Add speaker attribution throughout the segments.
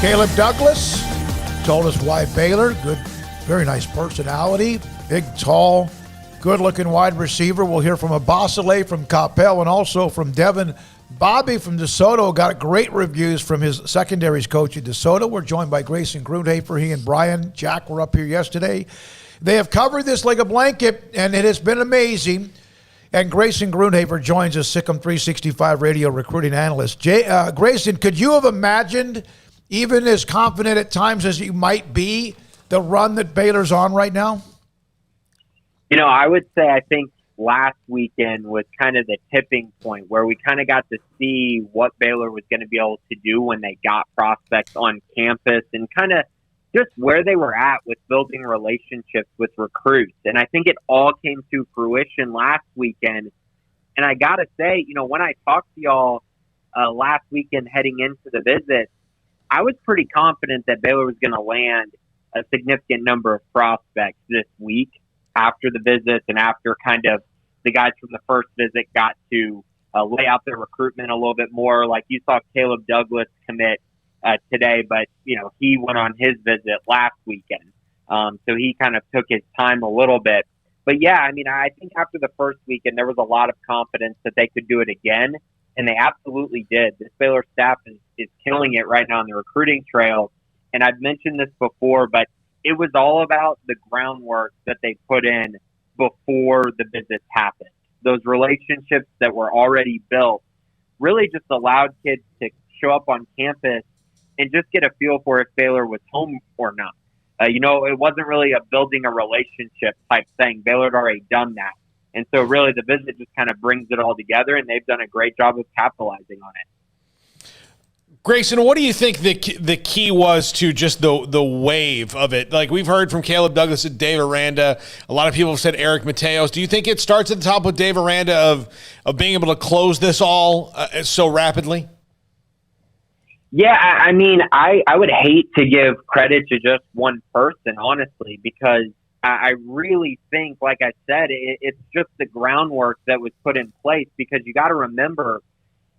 Speaker 1: Caleb Douglas told us why Baylor. Good, very nice personality. Big, tall, good-looking wide receiver. We'll hear from Abasale from Coppell and also from Devin Bobby from DeSoto. Got great reviews from his secondaries coach at DeSoto. We're joined by Grayson Grundhafer. He and Brian Jack were up here yesterday. They have covered this like a blanket, and it has been amazing. And Grayson Grundhafer joins us, SicEm365 Radio recruiting analyst. Grayson, could you have imagined, even as confident at times as you might be, the run that Baylor's on right now?
Speaker 2: You know, I would say I think last weekend was kind of the tipping point where we kind of got to see what Baylor was going to be able to do when they got prospects on campus and kind of just where they were at with building relationships with recruits. And I think it all came to fruition last weekend. And I got to say, you know, when I talked to y'all last weekend heading into the visit, I was pretty confident that Baylor was going to land a significant number of prospects this week after the visits and after kind of the guys from the first visit got to lay out their recruitment a little bit more. Like you saw Caleb Douglas commit today, but, you know, he went on his visit last weekend. So he kind of took his time a little bit. But, yeah, I mean, I think after the first weekend, there was a lot of confidence that they could do it again, and they absolutely did. This Baylor staff is killing it right now on the recruiting trail. And I've mentioned this before, but it was all about the groundwork that they put in before the visits happened. Those relationships that were already built really just allowed kids to show up on campus and just get a feel for if Baylor was home or not. You know, it wasn't really a building a relationship type thing. Baylor had already done that. And so really the visit just kind of brings it all together, and they've done a great job of capitalizing on it.
Speaker 3: Grayson, what do you think the key was to just the wave of it? Like we've heard from Caleb Douglas and Dave Aranda. A lot of people have said Eric Mateos. Do you think it starts at the top with Dave Aranda of being able to close this all so rapidly?
Speaker 2: Yeah, I mean, I would hate to give credit to just one person, honestly, because I really think, like I said, it's just the groundwork that was put in place, because you got to remember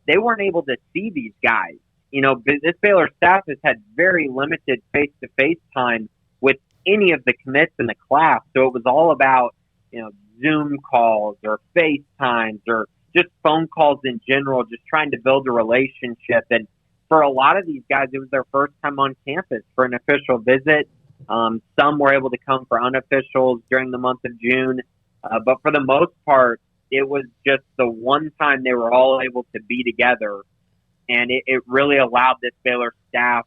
Speaker 2: they weren't able to see these guys. You know, this Baylor staff has had very limited face-to-face time with any of the commits in the class. So it was all about, you know, Zoom calls or FaceTimes or just phone calls in general, just trying to build a relationship. And for a lot of these guys, it was their first time on campus for an official visit. Some were able to come for unofficials during the month of June. But for the most part, it was just the one time they were all able to be together. And it really allowed this Baylor staff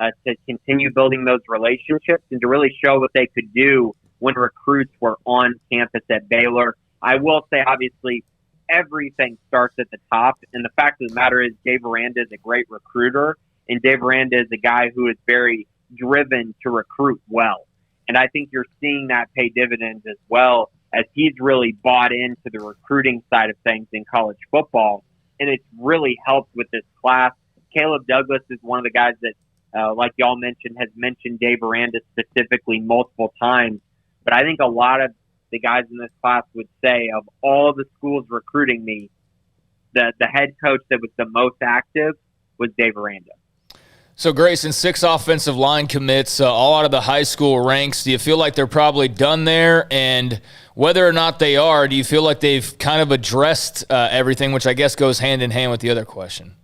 Speaker 2: to continue building those relationships and to really show what they could do when recruits were on campus at Baylor. I will say, obviously, everything starts at the top. And the fact of the matter is Dave Aranda is a great recruiter. And Dave Aranda is a guy who is very driven to recruit well. And I think you're seeing that pay dividends as well, as he's really bought into the recruiting side of things in college football. And it's really helped with this class. Caleb Douglas is one of the guys that, like y'all mentioned, has mentioned Dave Aranda specifically multiple times. But I think a lot of the guys in this class would say, of all the schools recruiting me, the head coach that was the most active was Dave Aranda.
Speaker 4: So, Grayson, 6 offensive line commits, all out of the high school ranks. Do you feel like they're probably done there? And whether or not they are, do you feel like they've kind of addressed everything, which I guess goes hand in hand with the other question?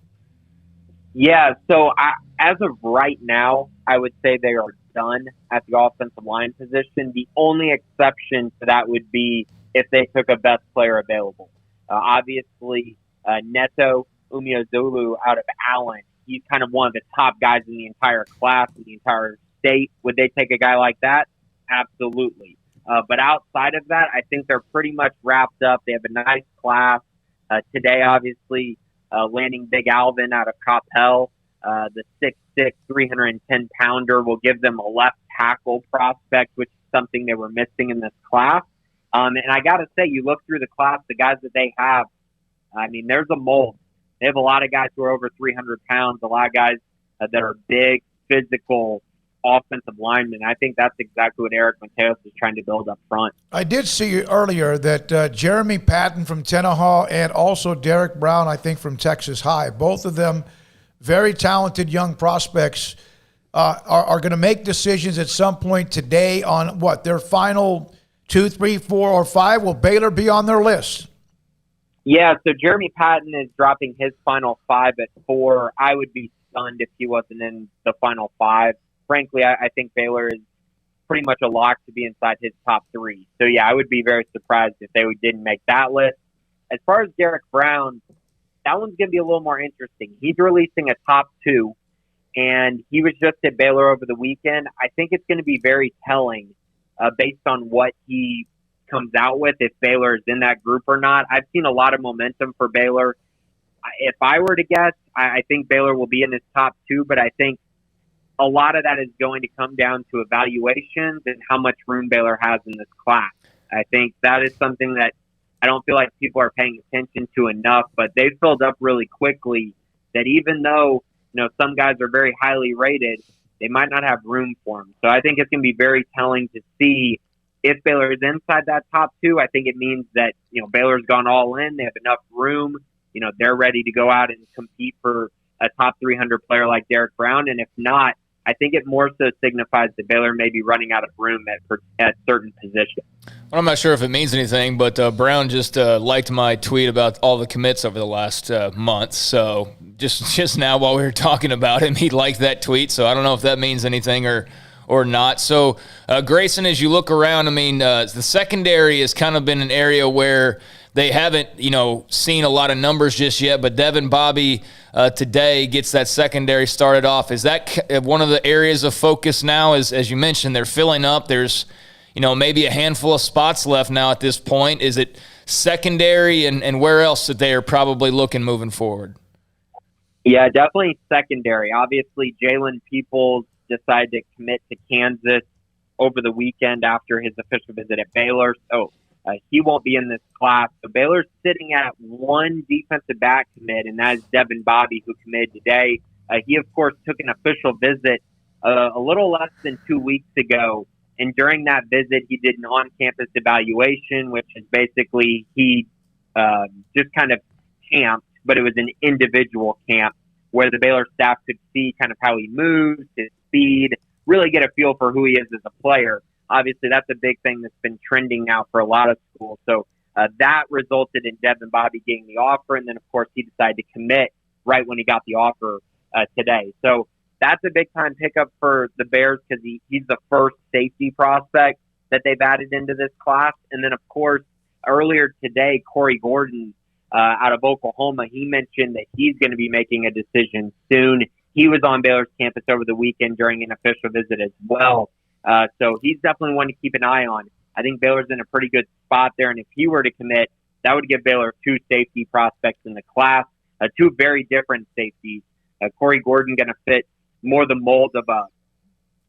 Speaker 2: Yeah, so as of right now, I would say they are done at the offensive line position. The only exception to that would be if they took a best player available. Obviously, Neto Umeozulu out of Allen, he's kind of one of the top guys in the entire class, in the entire state. Would they take a guy like that? Absolutely. But outside of that, I think they're pretty much wrapped up. They have a nice class. Today, obviously, landing Big Alvin out of Coppell, the 6'6", 310-pounder, will give them a left tackle prospect, which is something they were missing in this class. And I got to say, you look through the class, the guys that they have, I mean, there's a mold. They have a lot of guys who are over 300 pounds, a lot of guys that are big, physical, offensive linemen. I think that's exactly what Eric Mateos is trying to build up front.
Speaker 1: I did see earlier that Jeremy Patton from Tenaha and also Derek Brown, I think, from Texas High, both of them very talented young prospects. are going to make decisions at some point today on what their final 2, 3, 4, or 5. Will Baylor be on their list?
Speaker 2: Yeah, so Jeremy Patton is dropping his final 5 at 4. I would be stunned if he wasn't in the final 5. Frankly, I think Baylor is pretty much a lock to be inside his top 3. So, yeah, I would be very surprised if they didn't make that list. As far as Derek Brown, that one's going to be a little more interesting. He's releasing a top 2, and he was just at Baylor over the weekend. I think it's going to be very telling based on what he comes out with, if Baylor is in that group or not. I've seen a lot of momentum for Baylor. If I were to guess, I think Baylor will be in his top 2, but I think a lot of that is going to come down to evaluations and how much room Baylor has in this class. I think that is something that I don't feel like people are paying attention to enough, but they filled up really quickly that even though, some guys are very highly rated, they might not have room for them. So I think it's going to be very telling to see if Baylor is inside that top 2. I think it means that, Baylor's gone all in. They have enough room. They're ready to go out and compete for a top 300 player like Derek Brown. And if not, I think it more so signifies that Baylor may be running out of room at certain positions.
Speaker 4: Well, I'm not sure if it means anything, but Brown just liked my tweet about all the commits over the last month. So just now while we were talking about him, he liked that tweet. So I don't know if that means anything or not. So, Grayson, as you look around, the secondary has kind of been an area where they haven't, seen a lot of numbers just yet, but Devin Bobby today gets that secondary started off. Is that one of the areas of focus now? As you mentioned, they're filling up. There's, maybe a handful of spots left now at this point. Is it secondary and where else that they are probably looking moving forward?
Speaker 2: Yeah, definitely secondary. Obviously, Jalen Peoples decided to commit to Kansas over the weekend after his official visit at Baylor. So he won't be in this class. So Baylor's sitting at one defensive back commit, and that is Devin Bobby, who committed today. He, of course, took an official visit a little less than 2 weeks ago. And during that visit, he did an on-campus evaluation, which is basically he just kind of camped, but it was an individual camp where the Baylor staff could see kind of how he moves, his speed, really get a feel for who he is as a player. Obviously, that's a big thing that's been trending now for a lot of schools. So that resulted in Devin Bobby getting the offer, and then, of course, he decided to commit right when he got the offer today. So that's a big-time pickup for the Bears because he's the first safety prospect that they've added into this class. And then, of course, earlier today, Corey Gordon out of Oklahoma, he mentioned that he's going to be making a decision soon. He was on Baylor's campus over the weekend during an official visit as well. So he's definitely one to keep an eye on. I think Baylor's in a pretty good spot there, and if he were to commit, that would give Baylor 2 safety prospects in the class, 2 very different safeties. Corey Gordon going to fit more the mold of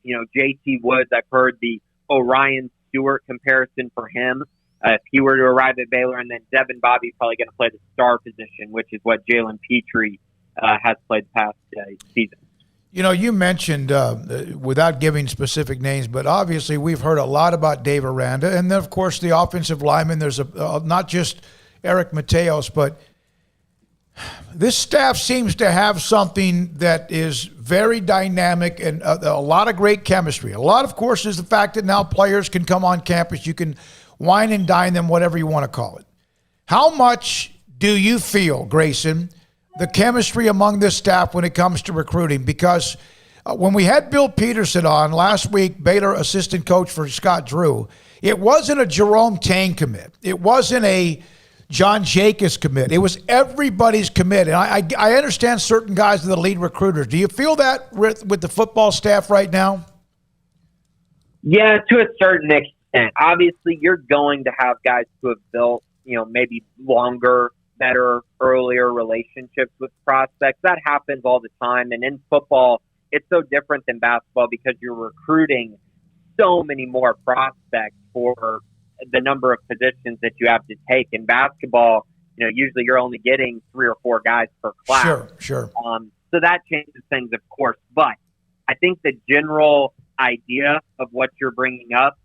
Speaker 2: J.T. Woods. I've heard the Orion Stewart comparison for him if he were to arrive at Baylor, and then Devin Bobby probably going to play the star position, which is what Jalen Petrie has played the past season.
Speaker 1: You mentioned, without giving specific names, but obviously we've heard a lot about Dave Aranda. And then, of course, the offensive lineman, there's not just Eric Mateos, but this staff seems to have something that is very dynamic and a lot of great chemistry. A lot, of course, is the fact that now players can come on campus. You can wine and dine them, whatever you want to call it. How much do you feel, Grayson, the chemistry among this staff when it comes to recruiting? Because when we had Bill Peterson on last week, Baylor assistant coach for Scott Drew, it wasn't a Jerome Tang commit. It wasn't a John Jacobs commit. It was everybody's commit. And I understand certain guys are the lead recruiters. Do you feel that with the football staff right now?
Speaker 2: Yeah, to a certain extent. Obviously, you're going to have guys who have built, maybe longer, better, earlier relationships with prospects. That happens all the time. And in football, it's so different than basketball because you're recruiting so many more prospects for the number of positions that you have to take. In basketball, usually you're only getting 3 or 4 guys per class.
Speaker 1: Sure.
Speaker 2: So that changes things, of course. But I think the general idea of what you're bringing up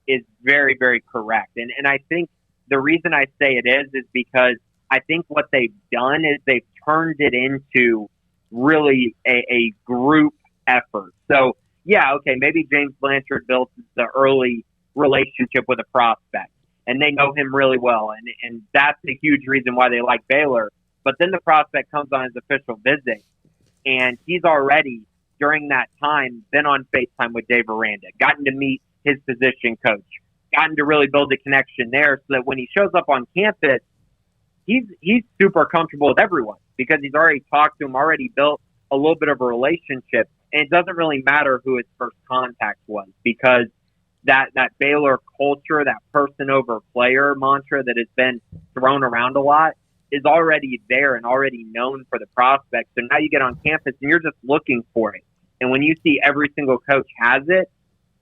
Speaker 2: is very, very correct. And I think the reason I say it is because I think what they've done is they've turned it into really a group effort. So yeah, okay, maybe James Blanchard built the early relationship with a prospect, and they know him really well, and that's a huge reason why they like Baylor. But then the prospect comes on his official visit, and he's already, during that time, been on FaceTime with Dave Aranda, gotten to meet his position coach, gotten to really build a connection there so that when he shows up on campus, he's super comfortable with everyone because he's already talked to him, already built a little bit of a relationship. And it doesn't really matter who his first contact was because that Baylor culture, that person over player mantra that has been thrown around a lot is already there and already known for the prospects. So now you get on campus and you're just looking for it. And when you see every single coach has it,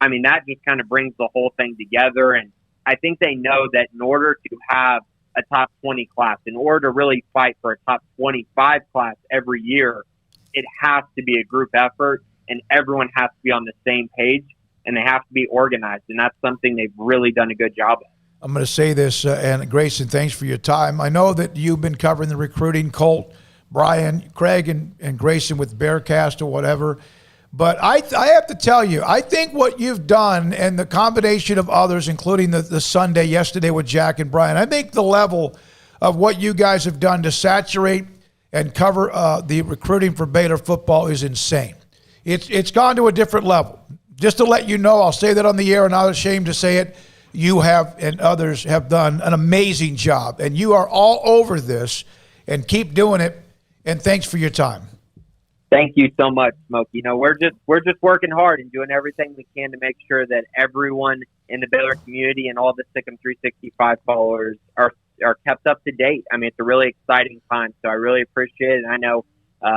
Speaker 2: I mean, that just kind of brings the whole thing together. And I think they know that in order to have a top 20 class, in order to really fight for a top 25 class every year, it has to be a group effort and everyone has to be on the same page and they have to be organized. And that's something they've really done a good job of.
Speaker 1: I'm going to say this, and Grayson, thanks for your time. I know that you've been covering the recruiting, Colt, Brian, Craig, and Grayson with Bearcast or whatever. But I have to tell you, I think what you've done and the combination of others, including the Sunday yesterday with Jack and Brian, I think the level of what you guys have done to saturate and cover the recruiting for Baylor football is insane. It's gone to a different level. Just to let you know, I'll say that on the air, and I'm not ashamed to say it, you have and others have done an amazing job. And you are all over this, and keep doing it. And thanks for your time.
Speaker 2: Thank you so much, Smoak. You know, we're just working hard and doing everything we can to make sure that everyone in the Baylor community and all the SicEm365 followers are kept up to date. I mean, it's a really exciting time, so I really appreciate it. And I know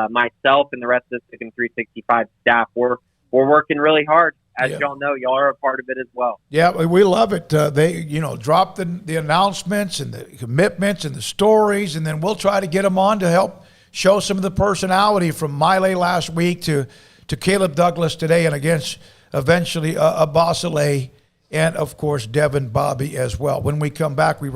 Speaker 2: myself and the rest of the SicEm365 staff, we're working really hard. As y'all know, y'all are a part of it as well.
Speaker 1: Yeah, we love it. They, drop the announcements and the commitments and the stories, and then we'll try to get them on to help show some of the personality from Miley last week to Caleb Douglas today, and against eventually Abasale, and of course Devin Bobby as well. When we come back, we